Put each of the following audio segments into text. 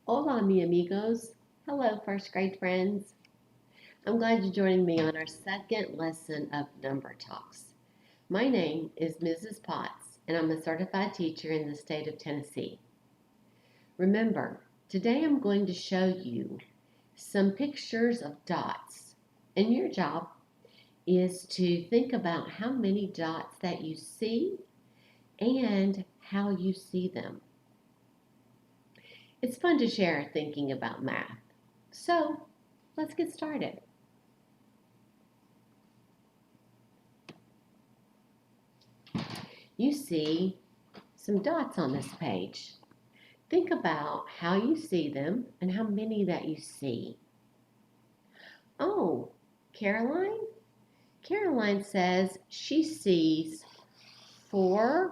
Hola, mi amigos. Hello, first grade friends. I'm glad you're joining me on our second lesson of Number Talks. My name is Mrs. Potts, and I'm a certified teacher in the state of Tennessee. Remember, today I'm going to show you some pictures of dots, and your job is to think about how many dots that you see and how you see them. It's fun to share thinking about math. So, let's get started. You see some dots on this page. Think about how you see them and how many that you see. Oh, Caroline? Caroline says she sees 4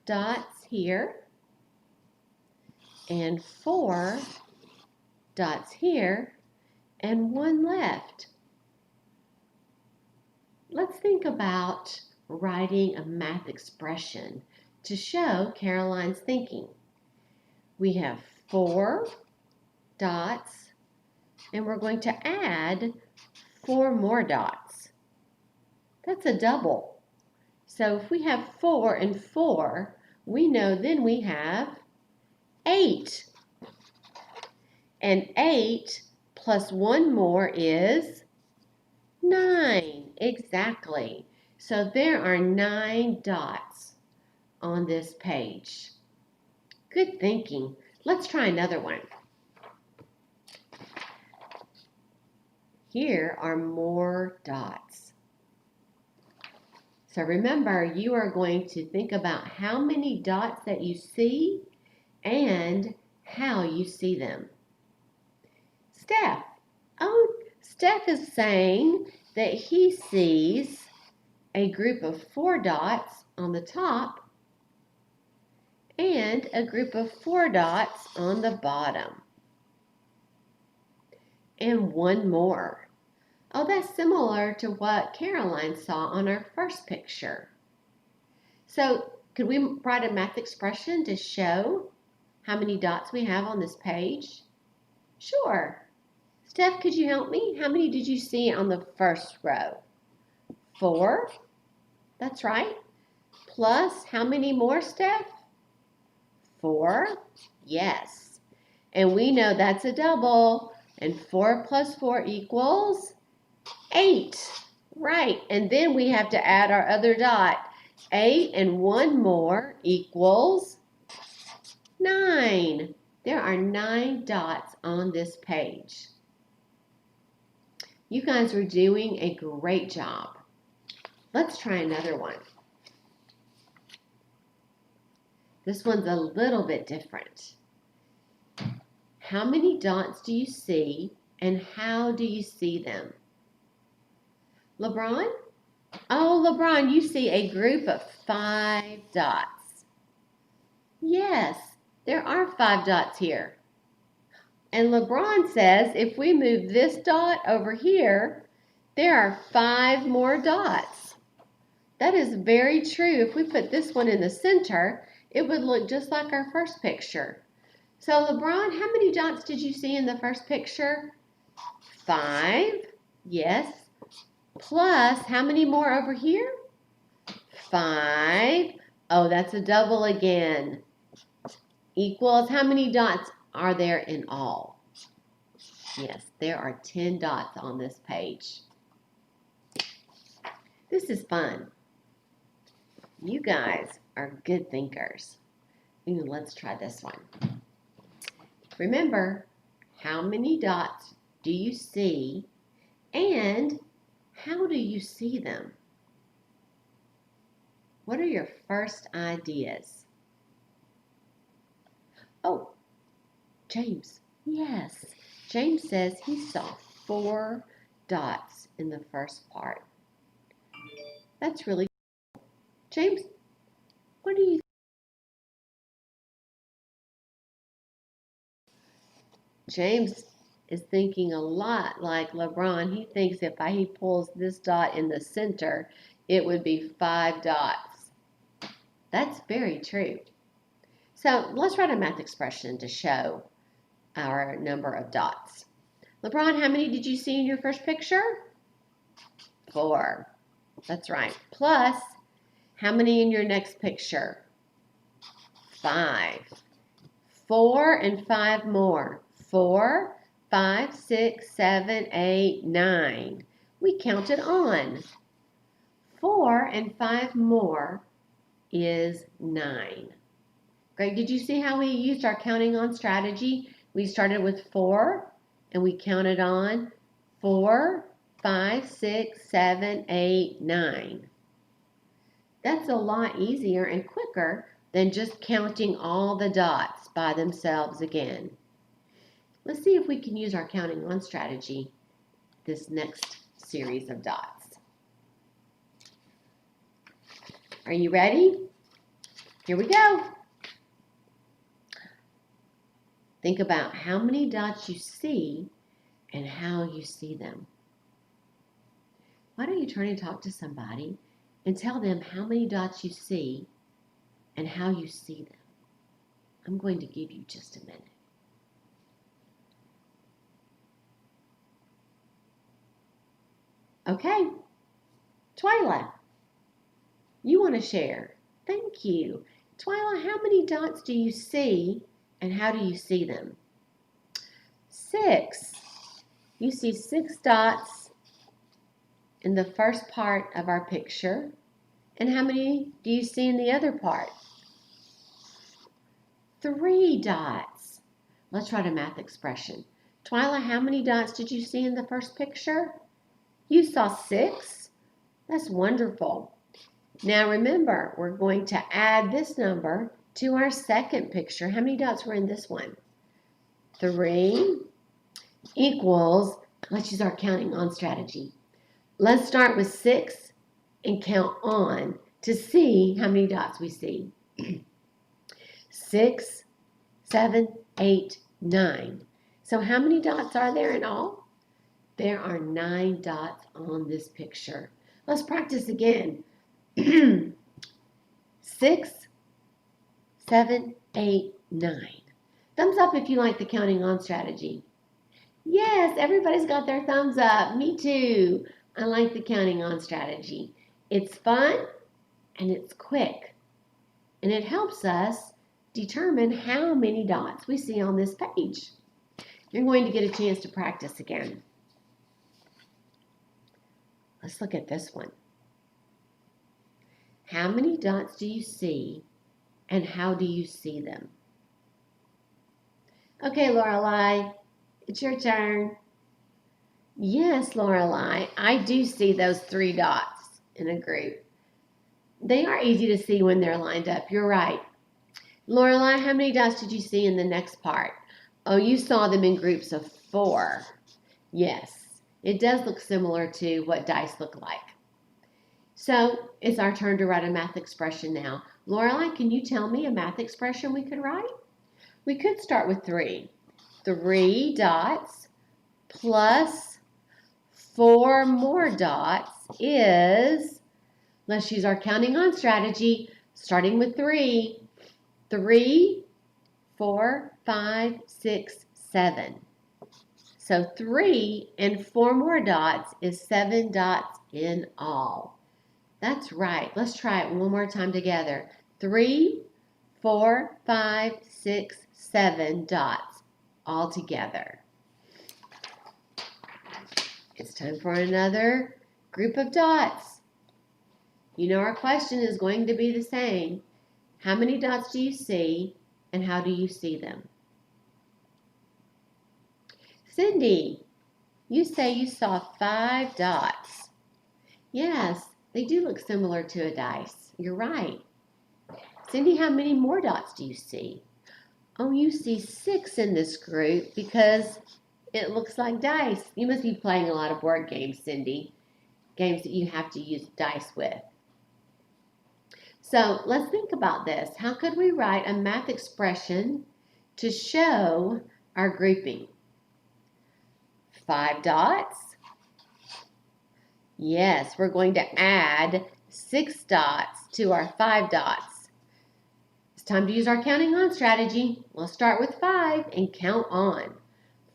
dots here and 4 dots here and 1 left. Let's think about writing a math expression to show Caroline's thinking. We have 4 dots and we're going to add 4 more dots. That's a double. So if we have 4 and 4, we know then we have 8. And 8 plus 1 more is 9. Exactly. So there are 9 dots on this page. Good thinking. Let's try another one. Here are more dots. So remember, you are going to think about how many dots that you see and how you see them. Steph. Oh, Steph is saying that he sees a group of 4 dots on the top and a group of 4 dots on the bottom. And 1 more. Oh, that's similar to what Caroline saw on our first picture. So, could we write a math expression to show how many dots we have on this page? Sure. Steph, could you help me? How many did you see on the first row? 4. That's right. Plus, how many more, Steph? 4. Yes. And we know that's a double. And 4 plus 4 equals 8. Right. And then we have to add our other dot. 8 and 1 more equals 9. There are 9 dots on this page. You guys are doing a great job. Let's try another one. This one's a little bit different. How many dots do you see and how do you see them? LeBron? Oh, LeBron, you see a group of 5 dots. Yes, there are 5 dots here. And LeBron says if we move this dot over here, there are 5 more dots. That is very true. If we put this one in the center, it would look just like our first picture. So LeBron, how many dots did you see in the first picture? 5. Yes. Plus, how many more over here? 5. Oh, that's a double again. Equals, how many dots are there in all? Yes, there are 10 dots on this page. This is fun. You guys are good thinkers. Let's try this one. Remember, how many dots do you see and how do you see them? What are your first ideas? Oh, James. Yes, James says he saw 4 dots in the first part. That's really cool. James, what do you think? James is thinking a lot like LeBron. He thinks if he pulls this dot in the center, it would be 5 dots. That's very true. So let's write a math expression to show our number of dots. LeBron, how many did you see in your first picture? 4. That's right. Plus, how many in your next picture? 5. 4 and 5 more. 4, 5, 6, 7, 8, 9. We counted on. 4 and 5 more is 9. Great. Did you see how we used our counting on strategy? We started with 4 and we counted on 4, 5, 6, 7, 8, 9. That's a lot easier and quicker than just counting all the dots by themselves again. Let's see if we can use our counting on strategy this next series of dots. Are you ready? Here we go. Think about how many dots you see and how you see them. Why don't you turn and talk to somebody and tell them how many dots you see and how you see them. I'm going to give you just a minute. Okay, Twyla, you want to share? Thank you. Twyla, how many dots do you see and how do you see them? 6. You see 6 dots in the first part of our picture. And how many do you see in the other part? 3 dots. Let's write a math expression. Twyla, how many dots did you see in the first picture? You saw 6. That's wonderful. Now remember, we're going to add this number to our second picture. How many dots were in this one? 3 equals, let's use our counting on strategy. Let's start with 6 and count on to see how many dots we see. 6, 7, 8, 9. So how many dots are there in all? There are 9 dots on this picture. Let's practice again. 6, 7, 8, 9. Thumbs up if you like the counting on strategy. Yes, everybody's got their thumbs up. Me too. I like the counting on strategy. It's fun and it's quick. And it helps us determine how many dots we see on this page. You're going to get a chance to practice again. Let's look at this one. How many dots do you see and how do you see them? Okay, Lorelai, it's your turn. Yes, Lorelai, I do see those 3 dots in a group. They are easy to see when they're lined up. You're right. Lorelai, how many dots did you see in the next part? Oh, you saw them in groups of 4. Yes, it does look similar to what dice look like. So it's our turn to write a math expression now. Lorelai, can you tell me a math expression we could write? We could start with 3. 3 dots plus 4 more dots is, let's use our counting on strategy, starting with 3. 3, 4, 5, 6, 7. So 3 and 4 more dots is 7 dots in all. That's right. Let's try it one more time together. 3, 4, 5, 6, 7 dots all together. It's time for another group of dots. You know our question is going to be the same. How many dots do you see and how do you see them? Cindy, you say you saw 5 dots. Yes, they do look similar to a dice. You're right. Cindy, how many more dots do you see? Oh, you see 6 in this group because it looks like dice. You must be playing a lot of board games, Cindy. Games that you have to use dice with. So let's think about this. How could we write a math expression to show our grouping? 5 dots. Yes, we're going to add 6 dots to our 5 dots. It's Time to use our counting on strategy. We'll start with 5 and count on.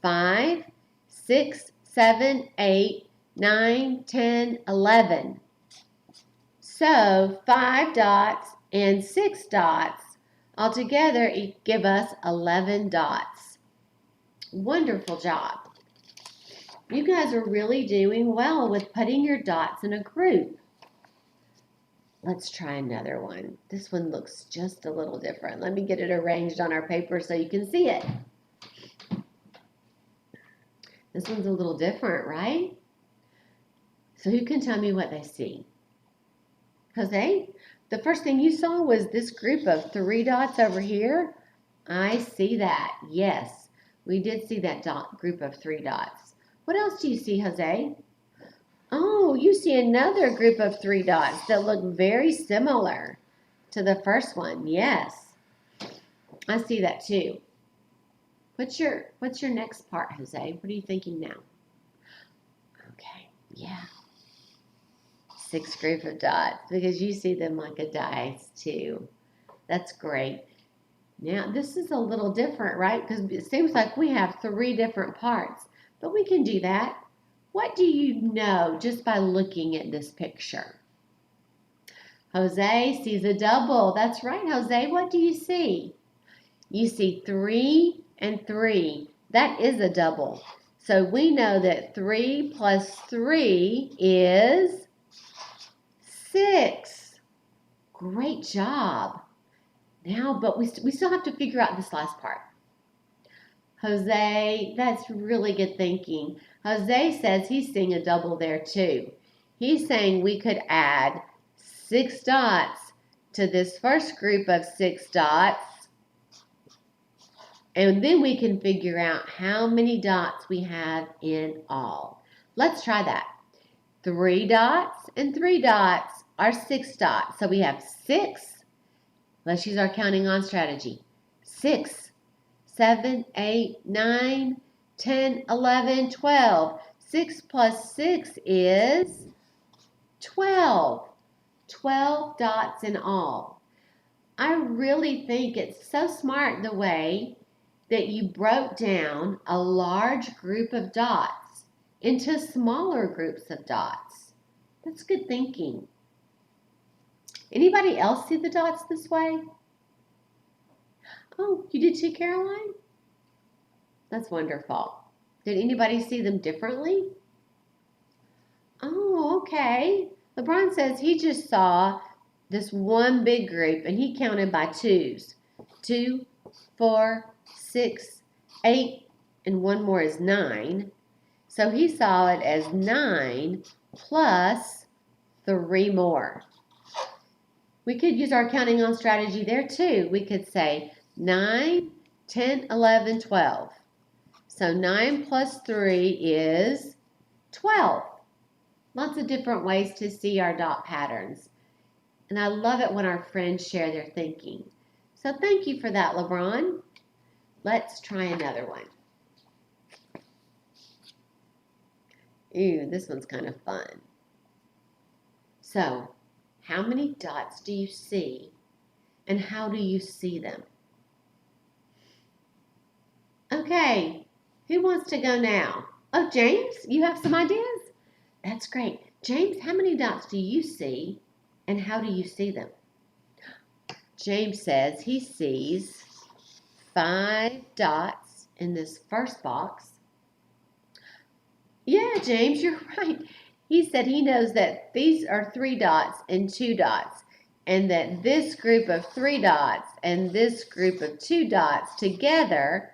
5, 6, 7, 8, 9, 10, 11. So 5 dots and 6 dots altogether give us 11 dots. Wonderful job. You guys are really doing well with putting your dots in a group. Let's try another one. This one looks just a little different. Let me get it arranged on our paper so you can see it. This one's a little different, right? So who can tell me what they see? Jose, the first thing you saw was this group of 3 dots over here. I see that. Yes, we did see that group of 3 dots. What else do you see, Jose? Oh, you see another group of 3 dots that look very similar to the first one. Yes, I see that too. What's your next part, Jose? What are you thinking now? Okay, yeah. 6 group of dots because you see them like a dice too. That's great. Now, this is a little different, right? Because it seems like we have 3 different parts, but we can do that. What do you know just by looking at this picture? Jose sees a double. That's right, Jose. What do you see? You see 3 and 3. That is a double. So we know that 3 plus 3 is 6. Great job. Now, but we still have to figure out this last part. Jose, that's really good thinking. Jose says he's seeing a double there too. He's saying we could add 6 dots to this first group of 6 dots. And then we can figure out how many dots we have in all. Let's try that. 3 dots and 3 dots are 6 dots. So we have 6. Let's use our counting on strategy. 6, 7, 8, 9, 10, 11, 12. 6 plus 6 is 12. 12 dots in all. I really think it's so smart the way that you broke down a large group of dots into smaller groups of dots. That's good thinking. Anybody else see the dots this way? Oh, you did too, Caroline? That's wonderful. Did anybody see them differently? Oh, okay. LeBron says he just saw this one big group and he counted by 2s. 2, 4, 6, 8, and one more is 9. So he saw it as 9 plus 3 more. We could use our counting on strategy there too. We could say 9, 10, 11, 12. So 9 plus 3 is 12. Lots of different ways to see our dot patterns. And I love it when our friends share their thinking. So thank you for that, LeBron. Let's try another one. Ooh, this one's kind of fun. So, how many dots do you see and how do you see them? Okay, who wants to go now? Oh, James, you have some ideas? That's great. James, how many dots do you see and how do you see them? James says he sees 5 dots in this first box. Yeah, James, you're right. He said he knows that these are 3 dots and 2 dots, and that this group of 3 dots and this group of 2 dots together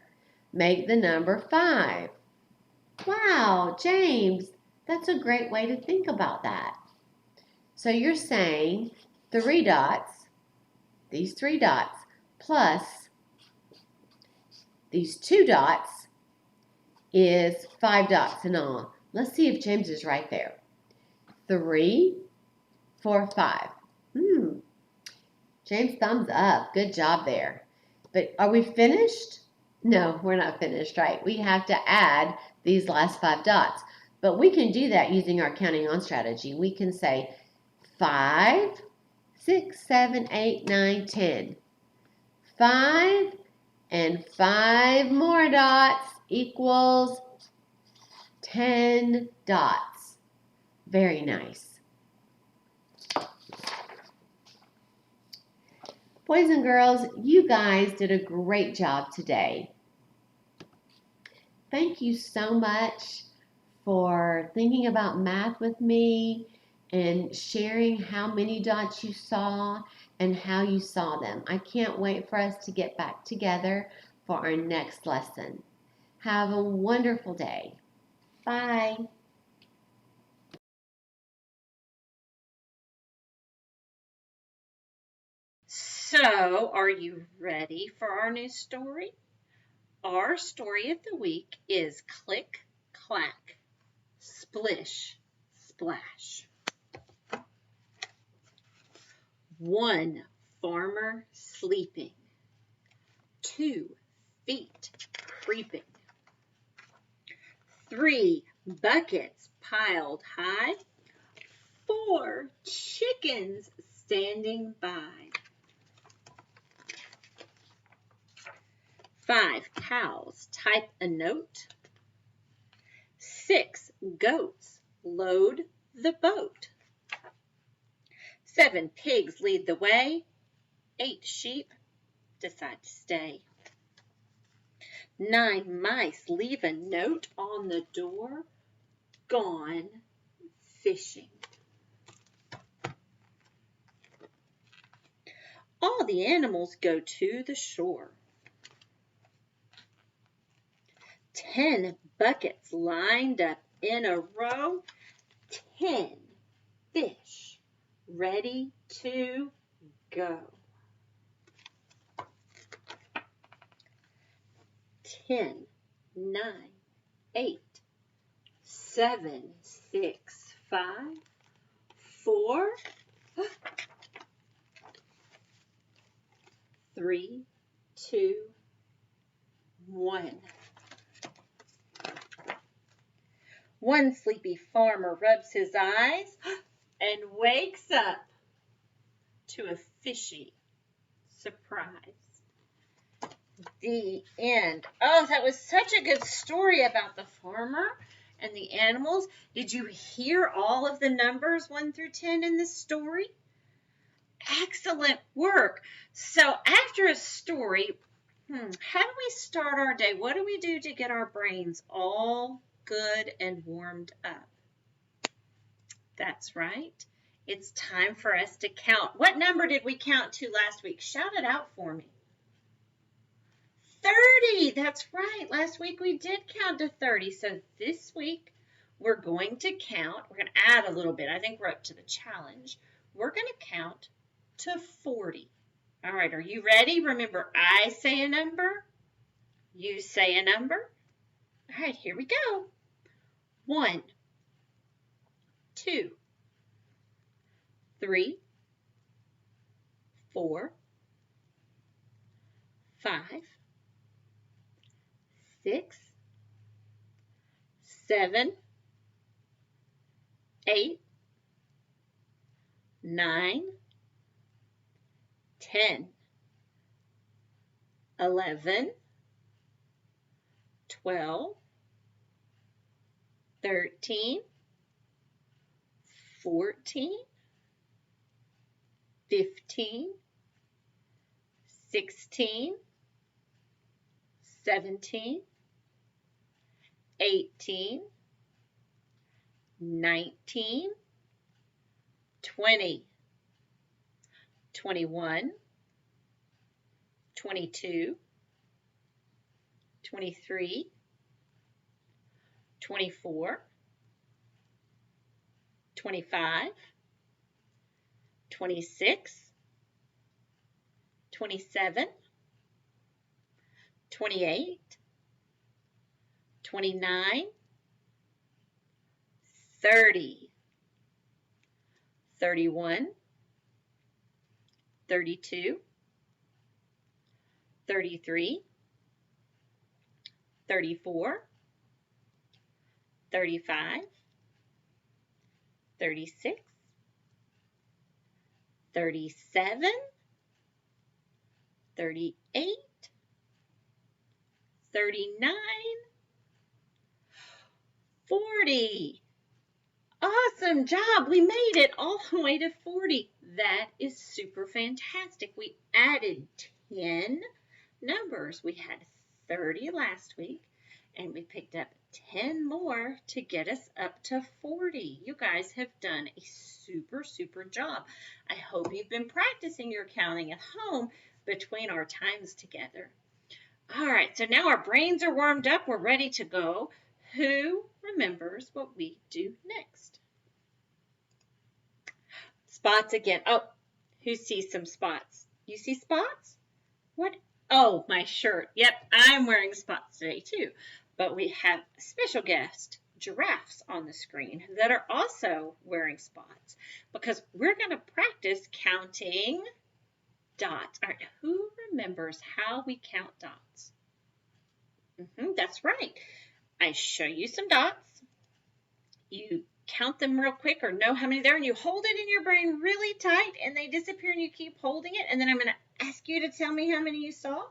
make the number 5. Wow, James, that's a great way to think about that. So you're saying 3 dots, these 3 dots, plus these 2 dots is 5 dots in all. Let's see if James is right there. 3, 4, 5. James, thumbs up. Good job there. But are we finished? No, we're not finished, right? We have to add these last 5 dots. But we can do that using our counting on strategy. We can say 5, 6, 7, 8, 9, 10. 5 and 5 more dots equals 10 dots. Very nice. Boys and girls, you guys did a great job today. Thank you so much for thinking about math with me and sharing how many dots you saw and how you saw them. I can't wait for us to get back together for our next lesson. Have a wonderful day. Bye. So, are you ready for our new story? Our story of the week is Click, Clack, Splish, Splash. 1 farmer sleeping. 2 feet creeping. 3 buckets piled high. 4 chickens standing by. 5 cows type a note. 6 goats load the boat. 7 pigs lead the way. 8 sheep decide to stay. 9 mice leave a note on the door. Gone fishing. All the animals go to the shore. 10 buckets lined up in a row. 10 fish ready to go. 10, 9, 8, 7, 6, 5, 4, 3, 2, 1. One sleepy farmer rubs his eyes and wakes up to a fishy surprise. The end. Oh, that was such a good story about the farmer and the animals. Did you hear all of the numbers 1 through 10 in this story? Excellent work. So after a story, how do we start our day? What do we do to get our brains all good and warmed up? That's right. It's time for us to count. What number did we count to last week? Shout it out for me. 30. That's right. Last week we did count to 30. So this week we're going to count. We're going to add a little bit. I think we're up to the challenge. We're going to count to 40. All right. Are you ready? Remember, I say a number. You say a number. All right. Here we go. 1, 2, 3, 4, 5, 6, 7, 8, 9, 10, 11, 12, 13, 14, 15, 16, 17, 18, 19, 20, 21, 22, 23, 24, 25, 26, 27, 28, 29, 30, 31, 32, 33, 34, 35, 36, 37, 38, 39, 40. Awesome job. We made it all the way to 40. That is super fantastic. We added 10 numbers. We had 30 last week, and we picked up 10 more to get us up to 40. You guys have done a super, super job. I hope you've been practicing your counting at home between our times together. All right, so now our brains are warmed up. We're ready to go. Who remembers what we do next? Spots again. Oh, who sees some spots? You see spots? What? Oh, my shirt. Yep, I'm wearing spots today too. But we have a special guest, giraffes, on the screen that are also wearing spots because we're going to practice counting dots. All right, who remembers how we count dots? That's right. I show you some dots. You count them real quick or know how many there are, and you hold it in your brain really tight, and they disappear, and you keep holding it. And then I'm going to ask you to tell me how many you saw,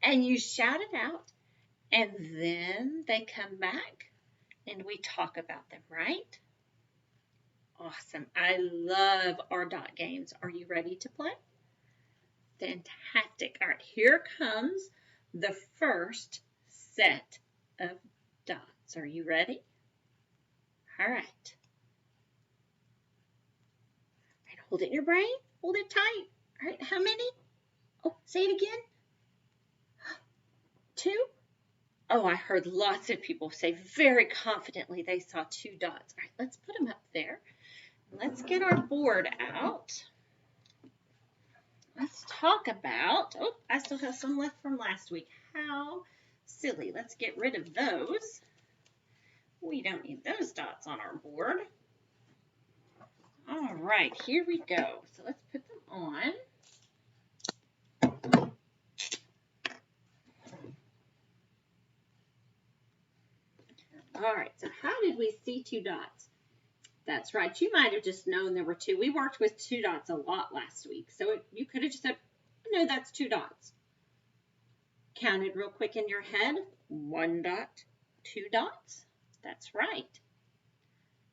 and you shout it out, and then they come back, and we talk about them, right? Awesome. I love our dot games. Are you ready to play? Fantastic. All right, here comes the first set of dots. Are you ready? All right. Hold it in your brain. Hold it tight. All right, how many? Oh, say it again. 2. Oh, I heard lots of people say very confidently they saw 2 dots. All right, let's put them up there. Let's get our board out. Let's talk about, oh, I still have some left from last week. How silly. Let's get rid of those. We don't need those dots on our board. All right, here we go. So let's put them on. All right, so how did we see 2 dots? That's right. You might have just known there were 2. We worked with 2 dots a lot last week. So you could have just said, no, that's 2 dots. Counted real quick in your head. 1 dot, 2 dots. That's right.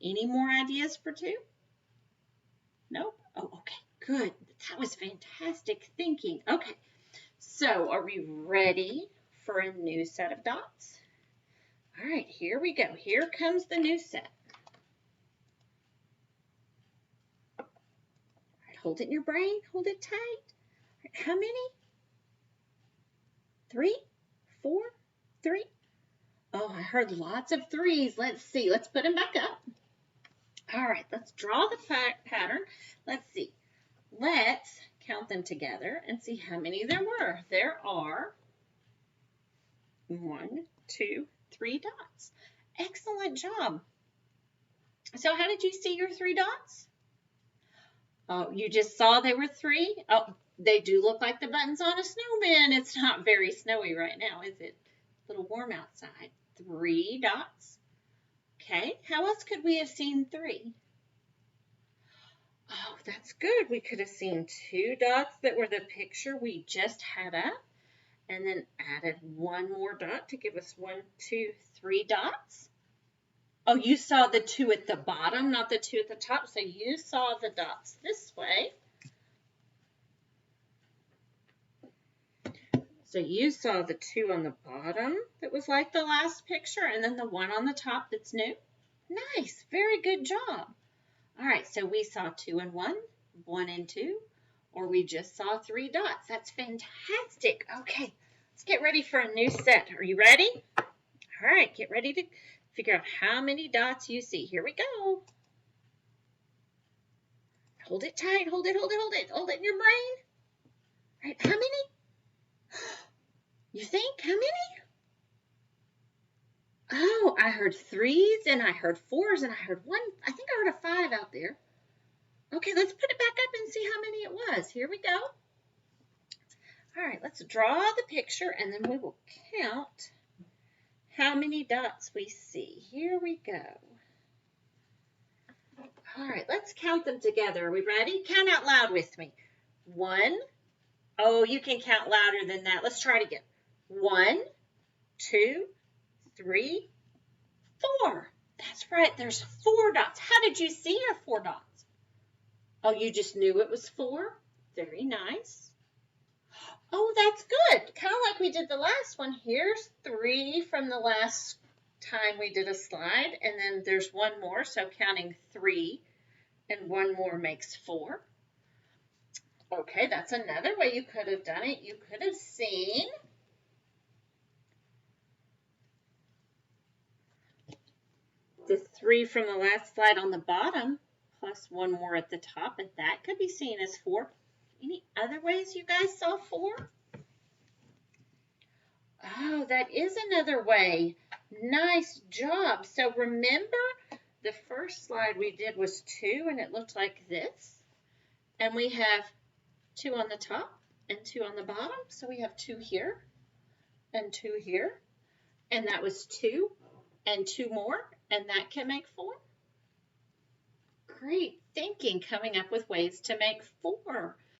Any more ideas for 2? Nope? Oh, okay. Good. That was fantastic thinking. Okay. So are we ready for a new set of dots? All right, here we go. Here comes the new set. All right, hold it in your brain. Hold it tight. All right, how many? 3, 4, 3. Oh, I heard lots of 3s. Let's see. Let's put them back up. All right, let's draw the pattern. Let's see. Let's count them together and see how many there were. There are 1, 2, 3 dots. Excellent job. So how did you see your 3 dots? Oh, you just saw they were 3? Oh, they do look like the buttons on a snowman. It's not very snowy right now, is it? A little warm outside. 3 dots. Okay, how else could we have seen 3? Oh, that's good. We could have seen 2 dots that were the picture we just had up, and then added 1 more dot to give us 1, 2, 3 dots. Oh, you saw the 2 at the bottom, not the 2 at the top, so you saw the dots this way. So you saw the 2 on the bottom that was like the last picture, and then the 1 on the top that's new. Nice, very good job. All right, so we saw 2 and 1, 1 and 2, or we just saw 3 dots. That's fantastic. Okay, let's get ready for a new set. Are you ready? All right, get ready to figure out how many dots you see. Here we go. Hold it tight. Hold it, hold it, hold it. Hold it in your brain. All right, how many? You think? How many? Oh, I heard 3s, and I heard 4s, and I heard 1. I think I heard a 5 out there. Okay, let's put it back up and see how many it was. Here we go. All right, let's draw the picture, and then we will count how many dots we see. Here we go. All right, let's count them together. Are we ready? Count out loud with me. 1, Oh, you can count louder than that. Let's try it again. 1, 2, 3, 4. That's right. There's 4 dots. How did you see your 4 dots? Oh, you just knew it was 4? Very nice. Oh, that's good. Kind of like we did the last one. Here's 3 from the last time we did a slide, and then there's one more, so counting 3 and one more makes 4. Okay, that's another way you could have done it. You could have seen the 3 from the last slide on the bottom plus one more at the top, and that could be seen as 4. Any other ways you guys saw 4? Oh, that is another way. Nice job. So remember the first slide we did was 2 and it looked like this. And we have 2 on the top and 2 on the bottom. So we have 2 here and 2 here. And that was 2 and 2 more. And that can make 4. Great thinking, coming up with ways to make 4.